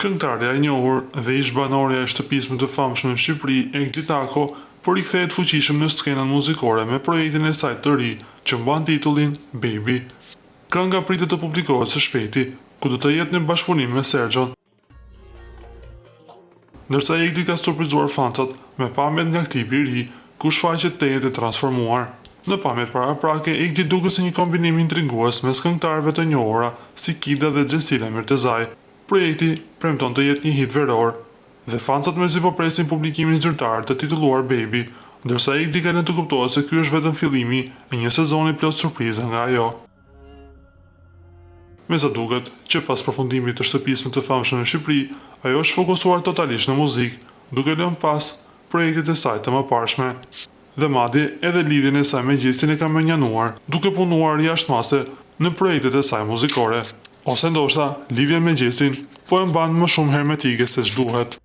Këngëtarja e njohur dhe ish banorja e shtëpisë më të famshme në Shqipëri, Egli Tako, por i kthehet fuqishëm në skenën muzikore me projektin e saj të ri që mban titullin Baby. Kënga pritet të publikohet së shpejti, ku do të jetë në bashkëpunim me Sergjon. Ndërsa Egli ka surprizuar fansat me pamjet nga klipi i ri, ku shfaqet tejet e transformuar. Në pamjet paraprake, Egli duket si një kombinim intrigues mes këngëtarëve të njohura si Kida dhe Xhesila Mirtezaj. Projekti premton të jetë një hit veror, dhe fansat mezi po presin publikimin zyrtar të titulluar Baby, ndërsa Egli ka lënë të kuptohet se ky është vetëm fillimi i një sezoni plot surpriza nga ajo. Me sa duket, që pas përfundimit të shtëpisë më të famshme në Shqipëri, ajo është fokusuar totalisht në muzikë, duke lënë pas projektet e saj të mëparshme. Dhe madje edhe lidhjen e saj me Gjesin e ka menjanuar, duke punuar jashtëmase në projektet e saj muzikore. Ose ndoshta lidhjen me Gjesin po e mban më shumë hermetike se ç'duhet.